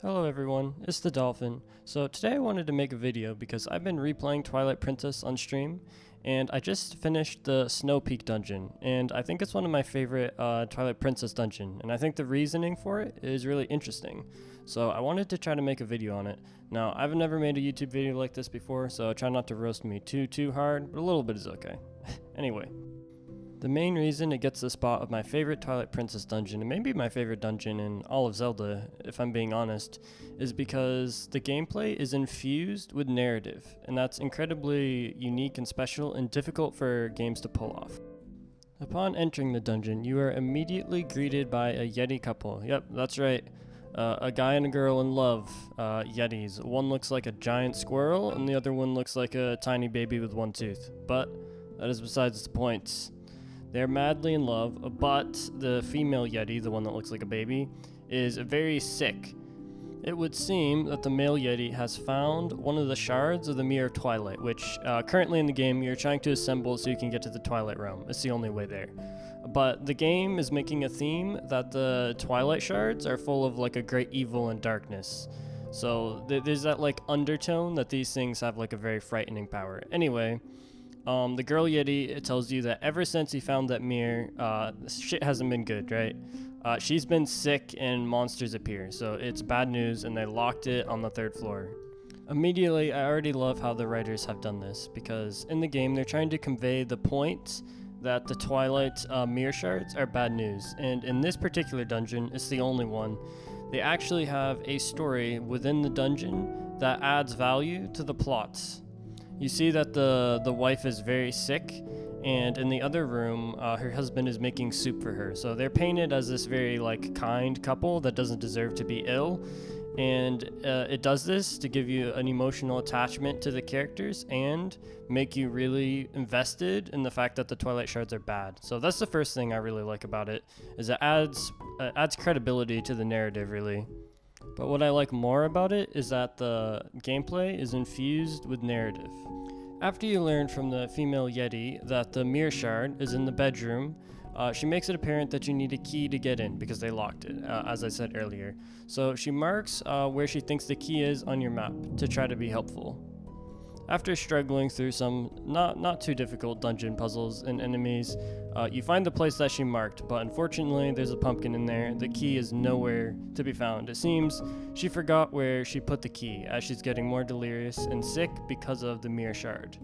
Hello everyone, it's the Dolphin. So today I wanted to make a video because I've been replaying Twilight Princess on stream, and I just finished the Snowpeak dungeon, and I think it's one of my favorite Twilight Princess dungeon, and I think the reasoning for it is really interesting. So I wanted to try to make a video on it. Now, I've never made a YouTube video like this before, so try not to roast me too hard, but a little bit is okay. Anyway. The main reason it gets the spot of my favorite Twilight Princess dungeon, and maybe my favorite dungeon in all of Zelda, if I'm being honest, is because the gameplay is infused with narrative, and that's incredibly unique and special and difficult for games to pull off. Upon entering the dungeon, you are immediately greeted by a Yeti couple. Yep, that's right. A guy and a girl in love, Yetis. One looks like a giant squirrel, and the other one looks like a tiny baby with one tooth. But that is besides the point. They're madly in love, but the female Yeti, the one that looks like a baby, is very sick. It would seem that the male Yeti has found one of the shards of the Mirror of Twilight, which currently in the game you're trying to assemble so you can get to the Twilight Realm. It's the only way there. But the game is making a theme that the Twilight shards are full of like a great evil and darkness. So there's that like undertone that these things have like a very frightening power. Anyway. The girl Yeti, it tells you that ever since he found that mirror, shit hasn't been good, right? She's been sick and monsters appear, so it's bad news, and they locked it on the 3rd floor. Immediately, I already love how the writers have done this, because in the game, they're trying to convey the point that the Twilight mirror shards are bad news, and in this particular dungeon, it's the only one. They actually have a story within the dungeon that adds value to the plots. You see that the wife is very sick, and in the other room, her husband is making soup for her. So they're painted as this very like kind couple that doesn't deserve to be ill, and it does this to give you an emotional attachment to the characters and make you really invested in the fact that the Twilight shards are bad. So that's the first thing I really like about it, is it adds credibility to the narrative, really. But what I like more about it is that the gameplay is infused with narrative. After you learn from the female Yeti that the mirror shard is in the bedroom, she makes it apparent that you need a key to get in because they locked it, as I said earlier. So she marks where she thinks the key is on your map to try to be helpful. After struggling through some not too difficult dungeon puzzles and enemies, you find the place that she marked, but unfortunately there's a pumpkin in there. The key is nowhere to be found. It seems she forgot where she put the key, as she's getting more delirious and sick because of the mirror shard.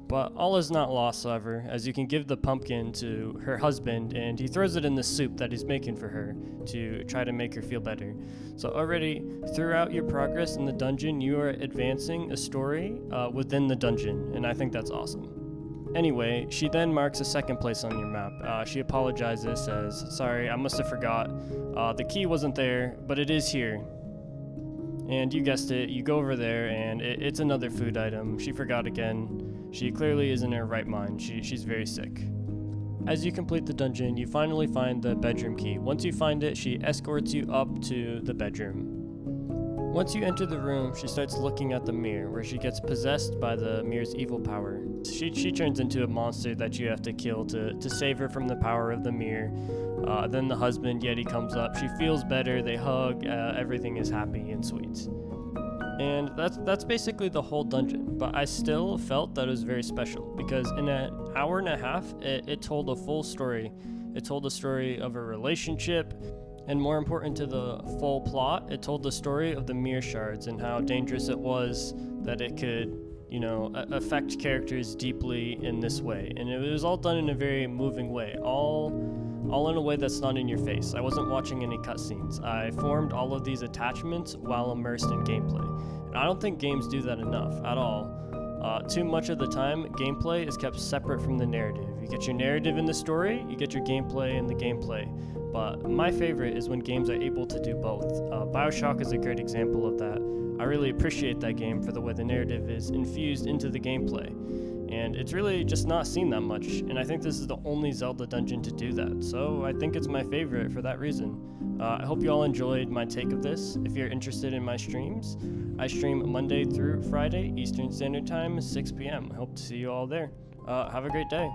But all is not lost, however, as you can give the pumpkin to her husband, and he throws it in the soup that he's making for her to try to make her feel better. So already, throughout your progress in the dungeon, you are advancing a story within the dungeon, and I think that's awesome. Anyway, she then marks a second place on your map. She apologizes, says, "Sorry, I must have forgot. The key wasn't there, but it is here." And you guessed it, you go over there, and it's another food item. She forgot again. She clearly is in her right mind. She's very sick. As you complete the dungeon, you finally find the bedroom key. Once you find it, she escorts you up to the bedroom. Once you enter the room, she starts looking at the mirror, where she gets possessed by the mirror's evil power. She turns into a monster that you have to kill to save her from the power of the mirror. Then the husband, Yeti, comes up. She feels better, they hug, everything is happy and sweet. And that's basically the whole dungeon, but I still felt that it was very special, because in an hour and a half, it told a full story. It told the story of a relationship, and more important to the full plot, it told the story of the mirror shards and how dangerous it was that it could, affect characters deeply in this way. And it was all done in a very moving way, all in a way that's not in your face. I wasn't watching any cutscenes. I formed all of these attachments while immersed in gameplay. And I don't think games do that enough at all. Too much of the time, gameplay is kept separate from the narrative. You get your narrative in the story, you get your gameplay in the gameplay. But my favorite is when games are able to do both. BioShock is a great example of that. I really appreciate that game for the way the narrative is infused into the gameplay. And it's really just not seen that much, and I think this is the only Zelda dungeon to do that, so I think it's my favorite for that reason. I hope you all enjoyed my take of this. If you're interested in my streams, I stream Monday through Friday, Eastern Standard Time, 6 p.m. I hope to see you all there. Have a great day.